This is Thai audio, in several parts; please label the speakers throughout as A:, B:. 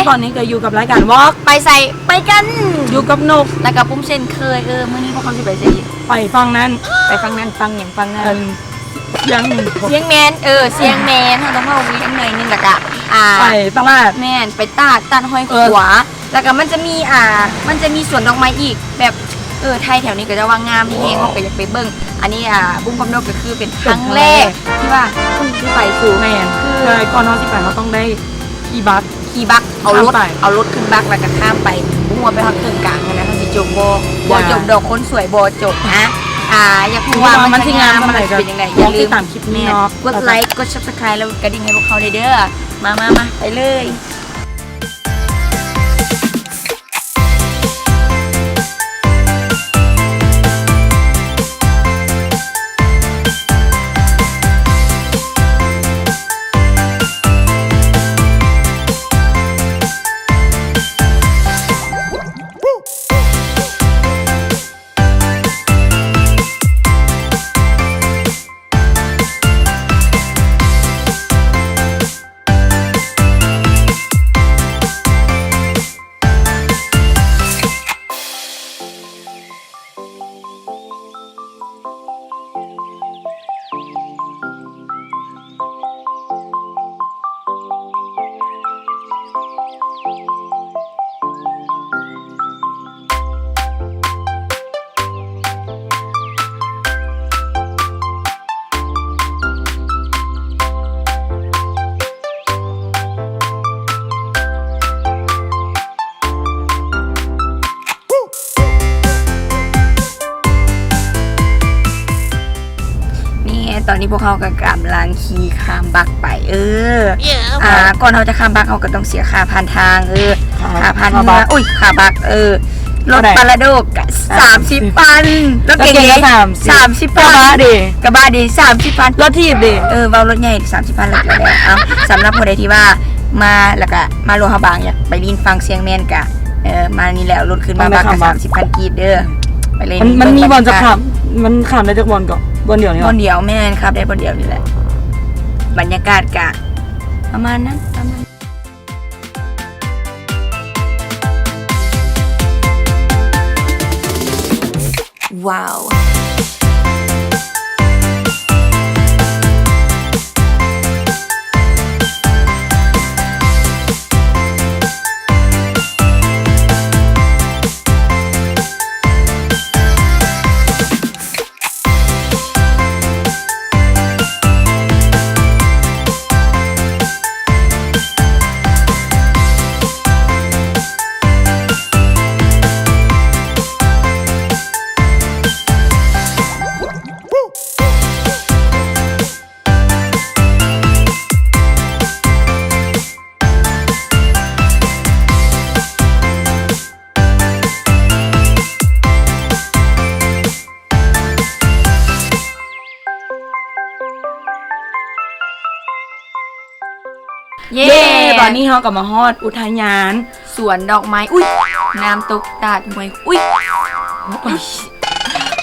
A: ตอนนี้ก็อยู่กับรายการวอล์ก
B: ไปใส่ไปกัน
A: อยู่กับนก
B: แล้วกับปุ้มเช่นเคยมื้อนี้พวกเขาสิไปใส่
A: ไปฟังนั้น
B: ไปฟังนั่นฟังอย่างฟังนั่น
A: ยัง
B: เสียงแมนเสียงแมนเขาต้องเข้าวีอันหน่อยนึงแล้วก็
A: ไปตลาด
B: แมนไปตัดห้อยขวาแล้วก็มันจะมีสวนดอกไม้อีกแบบไทยแถวนี้ก็จะว่างามที่เองเขาก็อยากไปเบิ่งอันนี้บุ้งกำนกก็คือเป็นครั้งแรกที่ว่าที่ไปสู่
A: แมนคือก่อนนอนที่ไปเขาต้องได้ขี่บัส
B: ขี่บักเอารถขึ้นบักแล้วก็ข้ามไปบุ้งว่าไปทางกึ่งกลางนะเขาสิจบบ่จบดอกคนสวยบ่จบนะอยากรู้ว่ามันจะงามมันจะเป็นยังไงอย่าลืม
A: ตามคลิปนี้เนาะ
B: กดไลค์กด Subscribe แล้วกระดิ่งให้พวกเขาเด้อมาไปเลยตอนนี้พวกเขาก็กำลังขี่ข้ามบักไปก่อนเขาจะข้ามบักเขาก็ต้องเสียค่าผ่านทางค่าผ่านเมืองค่าบักรถปาราโดก30 ปันรถเก๋ง30 ปันกระบะดี30 ปัน
A: รถทีบดิ
B: เบารถใหญ่30 ปันแล้วสำหรับคนใดที่ว่ามาแล้วก็มาโลหะบางอยากไปลินฟังเสียงแมนกะมานี่แล้วรถขึ้นมาบักก็30 ปันกีบเด้อไปเลย
A: มันมีบอลจะขับมันขับได้จากบอลก่อนบอลเดียวนี่
B: บอลเดียวแม่นครับได้บอลเดียวนี่แหละบรรยากาศกะประมาณนั้นว้าว
A: ตอนนี้เขากลับมาฮอดอุทยาน
B: สวนดอกไม้น้ำตกตาดห้วย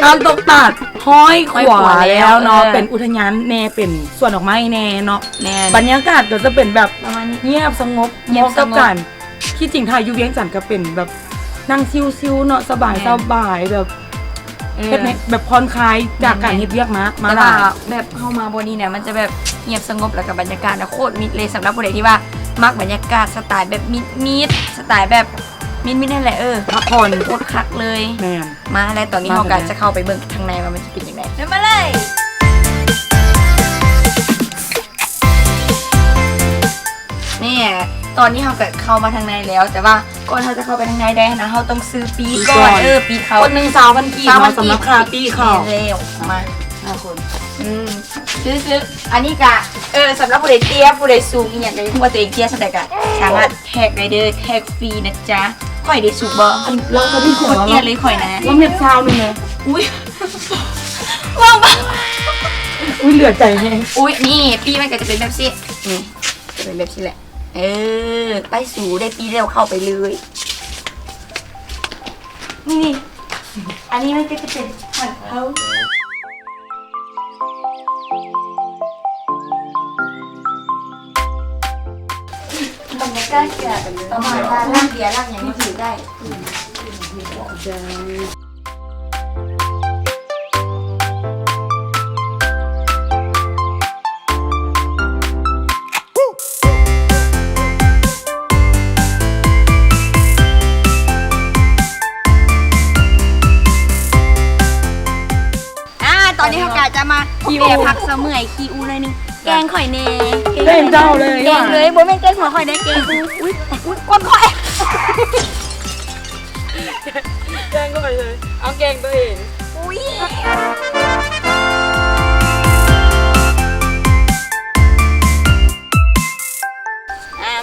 A: น้ำตกตาดห้อยขวาแล้วเนาะเป็นอุทยานแน่เป็นสวนดอกไม้แน่เนาะบรรยากาศก็จะเป็นแบบเงียบสงบเหมาะกับกันที่จริงไทยยูเวียงจันทร์ก็เป็นแบบนั่งซิวๆเนาะสบายแบบแบบผ่อนคลายจากการเฮ็ดเวียกมา
B: แต่ว่าแบบเข้ามาบนนี้เนี่ยมันจะแบบเงียบสงบแล้วกับบรรยากาศโคตรมิดเลยสำหรับผู้ใดที่ว่ามักบรรยากาศสไตล์แบบมิดสไตล์แบบมิดนั่นแหละ
A: พักผ่อน
B: โคตรคักเลย
A: แม่น
B: มาแล้วตอนนี้เราก็จะเข้าไปเบิ่งข้างในว่ามันจะเป็นยังไงเดินมาเลยนี่ตอนนี้เราก็เข้ามาทางในแล้วแต่ว่าก่อนเราจะเข้าไปทางในได้นะเราต้องซื้อปีก่อนปีเขา
A: คนหนึ่ง3,000 กีบสำหรับค่าปีเขา
B: เร็วมา5 คนซื้ออันนี้กะสำหรับผู้ใดเตี้ยผู้ใดสูงอีกอย่างใดผู้ว่าตัวเองเตี้ยสำหรับกะสามารถแท็กได้เด้อแท็กฟรีนะจ๊ะข่อยได้สูงบ่
A: เราจะที่ขอ
B: เตี้ยเลยข่อยนะ
A: เราเม็ดชาวนึงเลย
B: ว้าว
A: เหลือใจแห้ง
B: นี่ปีมันก็จะเป็นแบบนี้จะเป็นแบบนี้แหละไปสู่ได้ปีเร็วเข้าไปเลยนี่อันนี้มันก็จะเป็นหันเขา รยากาศจะประมาณว่าร่างเบียร์ร่างอย่างนี้ถือได้ ตอนนี้เขากาจะมาแก่ผักเสมอยคีอูเลยนึงแกงข่อยเน
A: เล่นเจ้าเลย
B: แกงเลยโบแม่นแกงหัวข่อยได้แกงอุ้ยก้นข่อย
A: แกงก็ไปเลยเอาแกงตัวเอง
B: อุ้ย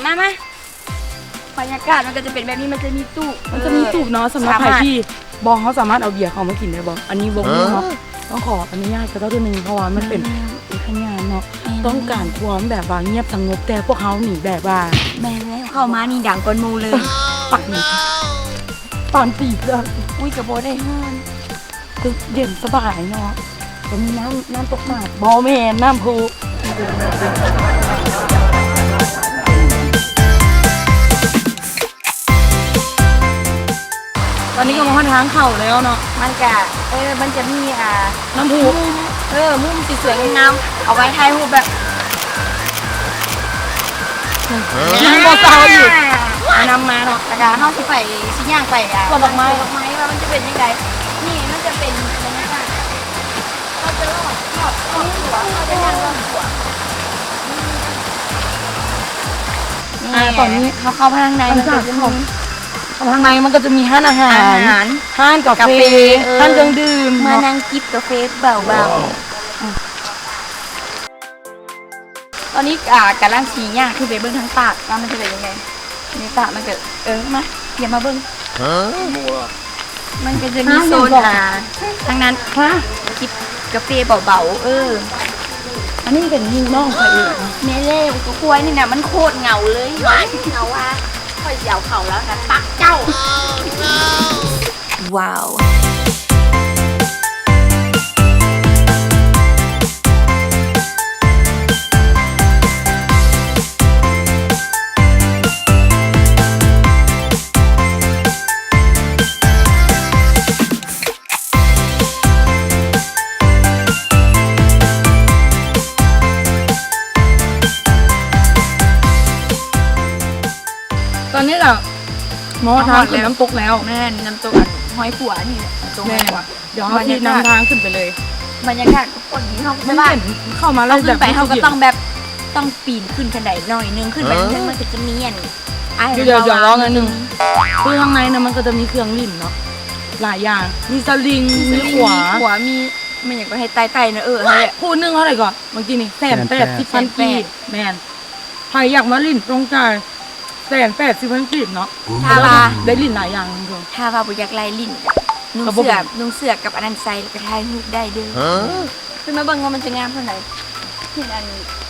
B: มาบรรยากาศมันก็จะเป็นแบบนี้มันจะมีตู้
A: มันจะมีสูบเนาะสำหรับใครที่บองเขาสามารถเอาเบียร์เขามากินได้บองอันนี้บองเนาะต้องขออนุญาตกับเจ้าตัวหนึ่งเพราะว่ามันเป็นอุทยานเนาะต้องการความแบบว่าเงียบสงบแต่พวกเขาหนีแบบว่า
B: แม่เข้ามานี่ดังก้นมูเลย
A: ปักหนีตอนตีเพื่อน
B: อุ้ยกระโบได้ห้อน
A: คือเย็นสบายเนาะจะมีน้ำตกหมากบอแมนน้ำพุตอนนี้ก็มาทางเข่าแล้วเนาะ
B: มันจะมันจะมี
A: น้ำพุ
B: มุมสีสวยงามเอาไว้ถ่ายรูปแบบ
A: ยังโมเศร้าอยู่นำมาเนาะ
B: แต่การเข้าที่ไปชิ้นย่างไป
A: ดอกไม้
B: ว่ามันจะเป็นยังไงนี่มันจะเป็นบรรยากาศเราจะรอดหัวเราจะย่างรอดหัว
A: ตอนนี้
B: เขาเข้าข้างในมันจะมี
A: ข้างในมันก็จะมีห้านอาหารห้านกาแฟห้านเครื่องดื่ม
B: มานั่งจิบกาแฟเบาๆตอนนี้กำลังสีย่างคือไปเบิ้งทั้งปากว่ามันจะเป็นยังไงในปากมันก็มาอย่ามาเบิ้งมันก็จะมีโซนทางนั้นจิบกาแฟเบาๆ
A: อันนี้เป็นยิงน้องใครเอง
B: เมเล่ก็กล้วยนี่นะมันโคตรเหงาเลยเหงาอ่ะค่อยเหยาเข่าแล้วนะปักเจ้าว้าว
A: ตอนนี้เราหมอทางขึ้นน้ำตกแล้ว
B: แม่น้ำตกห้อยผัวนี่แม่
A: เดี๋ยวเขาที่นำทางขึ้นไปเลย
B: บรรยากาศก็คนนี้เขา
A: ไม่
B: ว่า
A: เห็นเข้ามาแล้ว
B: ขึ้นไปเขาก็ต้องแบบต้องปีนขึ้นกันไดหน่อยนึงขึ้นไปนึงมันก็จะมี
A: เดี๋ยวร้องอันนึงคือข้างในเนี่ยมันก็จะมีเครื่องลิ่นเนาะหลายอย่างมีสลิงมีขวา
B: มีมันอยากไปให้ไต่ๆนะให้
A: คู่นึงเท่าไหร่ก่อนเมื่อกี้นี่180,000 กีบแมนใครอยากมาลิ่นตรงกลาง180,000 กีบเนาะถ้าว่าได้ลิ่นหลายอย่างเลย
B: ถ้าว่าบุอยากไล่ลิ่นนุ่งเสือกับอันนั้นใส่แล้วก็ถ่ายรูปได้เด้อคือมาเบิ่งว่ามันจะงามเท่าไหร่ที่อั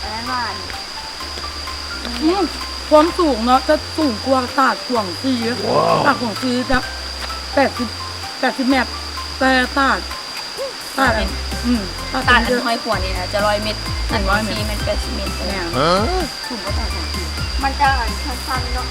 B: นนั้นว่า
A: ความสูงเนาะจะสูงกว่าตาดห่วงซีตาดห่วงซีจะ80 เมตรแต่ตาด
B: อันห้อยขวนี่นะจะ100 เมตรอัน100 เมตรมัน80 เมตรเนี่ยสูงกว่าตาดมันจะสั้นๆเนาะ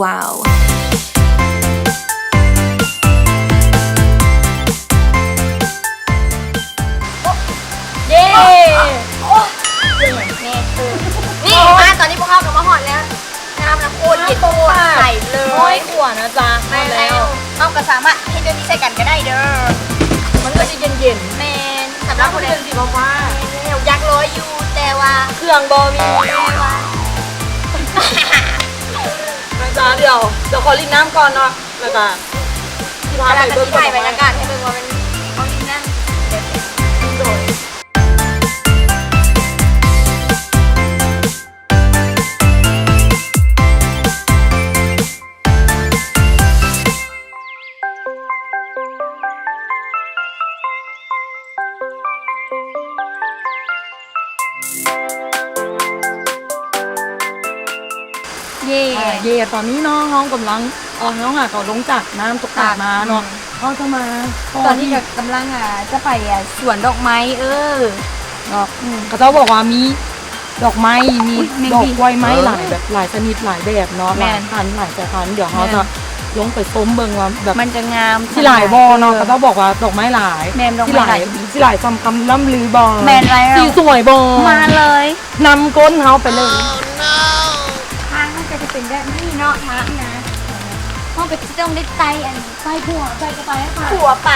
B: ว้าวเย้นี่มาตอนนี้พวกเขากับมาหอดแล้วน้ำนะโคตรเย็นโคตรใส่เลย
A: ห้อยขวนะจ๊ะ
B: มาแล้วเอาก็สามารถให้เดี๋ยวนี้ใส่กันก็ได้เด้อ
A: มันก็จะเย็น
B: แมนสำหรับคนเดินสิบอกว่าอยากร้อยอยู่แต่ว่า
A: เครื่องบอมีนะจ๊ะเดี๋ยวขอลิงน้ำก่อนเนาะแล้วก็
B: ที่พาไปบรรยากาศให้เบิ่งว่ามัน
A: เย่ตอนนี้น้องน้องกำลังน้องเขาลงจากน้ำตกตาดมาเนาะเขาจะมา
B: ตอนนี้ก็กำลังจะไปสวนดอกไม้
A: เนาะเขาจะบอกว่ามีดอกไม้มีดอกกล้วยไม้หลายแบบหลายชนิดหลายแบบเนาะหลายพันหลายสายพันธุ์เดี๋ยวเขาจะลงไปส้มเบิ่งว่าแบบ
B: มันจะงาม
A: ที่หลายบอเนาะเขาต้องบอกว่าดอกไม้หลายที่หลายซ้ำคำล่ำลือบอ
B: แมนไร
A: ที่สวยบอ
B: มาเลย
A: นำก้นเขาไปเลย
B: ทางมันจะเป็นแบบนี้เนาะทางนะห้องไปต้องได้ไตอันไตผัวไตจะไปค่ะผัวไป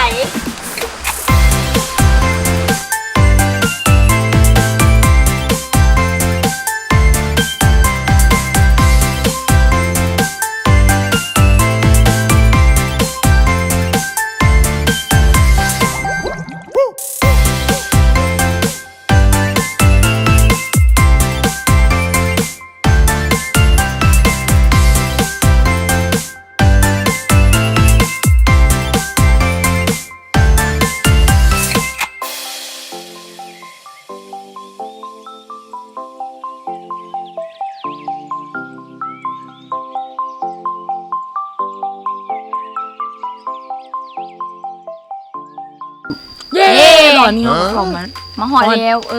A: ตอนนี้เขาบอก
B: มาหอแล้ว
A: เอ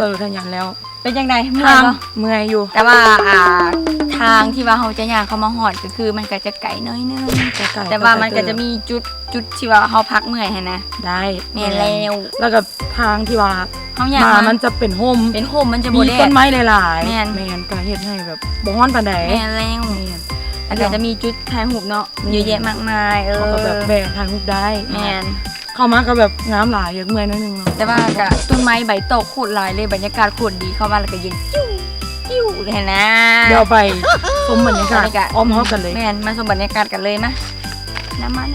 A: อทันยันแล้ว
B: เป็นยังไงเมื่อยเนาะ
A: เมื่อยอยู่
B: แต่ว่าทางที่ว่าเขาจะย่างเขามาหอดก็คือมันก็จะไกลน้อยนึงแต่ว่ามันก็จะมีจุดที่ว่าเขาพักเมื่อยนะ
A: ได้
B: แม่แล้ว
A: ก็ทางที่ว่า
B: เขาย่าง
A: มามันจะเป็นโฮม
B: มันจะ
A: มีต้นไม้หลาย
B: ๆแ
A: ม่นก็เฮ็ดให้แบบบ่ฮ้อนปานใด
B: แม่แล้วแล้วก็จะมีจุดถ่ายรูปเนาะเยอะแยะมากมาย
A: ก็แบบแบกถ่ายรูปได้
B: แม่น
A: เข้ามาก็แบบงามหลายอย่างเมื่อยนิดนึง
B: แต่ว่าก็ต้นไม้ใบตกโคตรหลายเลยบรรยากาศโคตรดีเข้ามาแล้วก็เย็นจิ้วเลยนะ
A: เดี๋ยวไปชมบรรยากาศอ้อมๆกันเลย
B: แม่นมาชมบรรยากาศกันเลยมะน้ำมา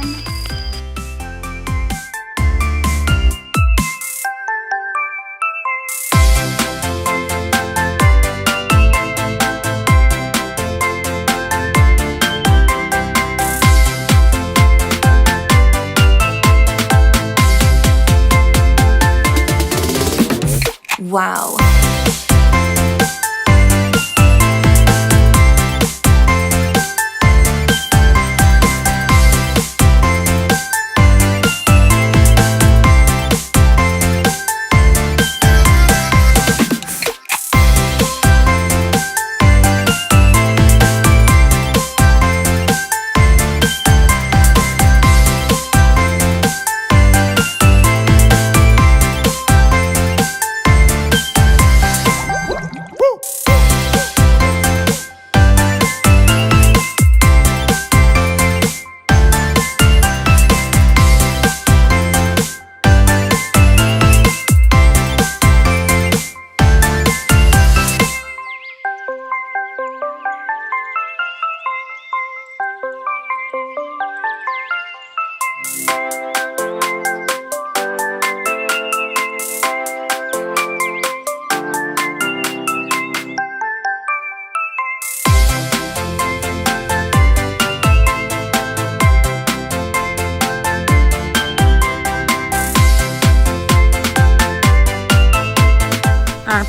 B: ว้าว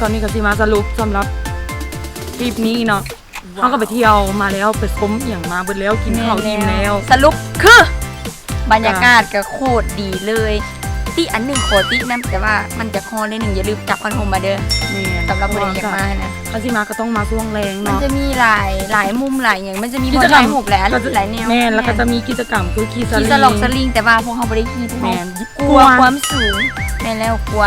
A: ตอนนี้ก็สิมาสรุปสำหรับทริปนี้เนาะเขาก็ไปเที่ยวมาแล้วไปชมอย่างมาเบิดแล้วกินข้าวอิ่มแล้ว
B: สรุปคือบรรยากาศก็โคตรดีเลยที่อันหนึ่งโคตินะแต่ว่ามันจะคอเลยหนึ่งอย่าลืมจับคอนโทรมาเด้อ
A: นี่
B: สำหรับคนอยากมานะ
A: เขาสิมาก็ต้องมาช่วงแรงเนาะ
B: มันจะมีหลายมุมหลายอย่างมันจะมีบอลไทยหกแหละหลายแนว
A: แม่แล้วก็จะมีกิจกรรมคือขี่
B: สลอกสลิงแต่ว่าพวกเขาไม่ได้ขี่
A: แม่
B: กลัวความสูงแม่แล้วกลัว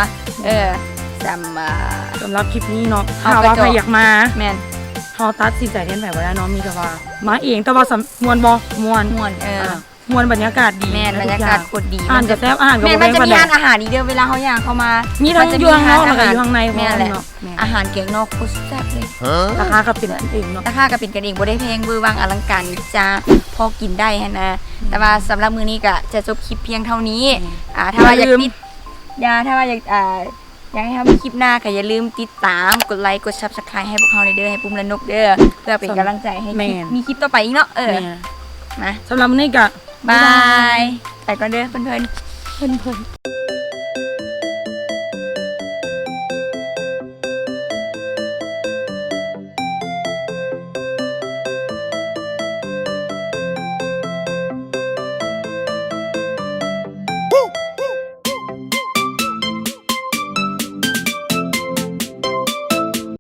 A: สำหรับคลิปนี้เนาะถ้าว่าใครอยากมา
B: แม่น
A: เขาตัดสินใจเล่นแบบว่าได้เนาะมีแต่ว่ามาเองแต่ว่ามวนบ่มวนมวนบรรยากาศดี
B: แม่บรรยากาศโคตรดี
A: อาหารจะแซ่บอาหารก็
B: แม่มันจะมีอาหารดีเดียวเวลาเขาอยากเข้ามา
A: มีทั้งอยู่ข้างนอกแล้วก็อยู่ข้างใน
B: แม่แหละอาหารเกียงนอกโคตรแซ่บเลย
A: ราคาก็เป็นกันเองเนาะ
B: ราคาก็เป็นกันเองบ่ได้แพงเวอร์วังอลังการจ้าพอกินได้ฮะนะแต่ว่าสำหรับมื้อนี้ก็จะจบคลิปเพียงเท่านี้ถ้าว่าอยากติดถ้าว่าอยากให้เขามีคลิปหน้าก็อย่าลืมติดตามกดไลค์กด Subscribe ให้พวกเขาเด้อให้ปุ่มละนกเด้อเพื่อเป็นกำลังใจให้มีคลิปต่อไปอีกเนาะ
A: มาสำหรับวันนี้ก็
B: บายไปก่อนเด้อเพื่อน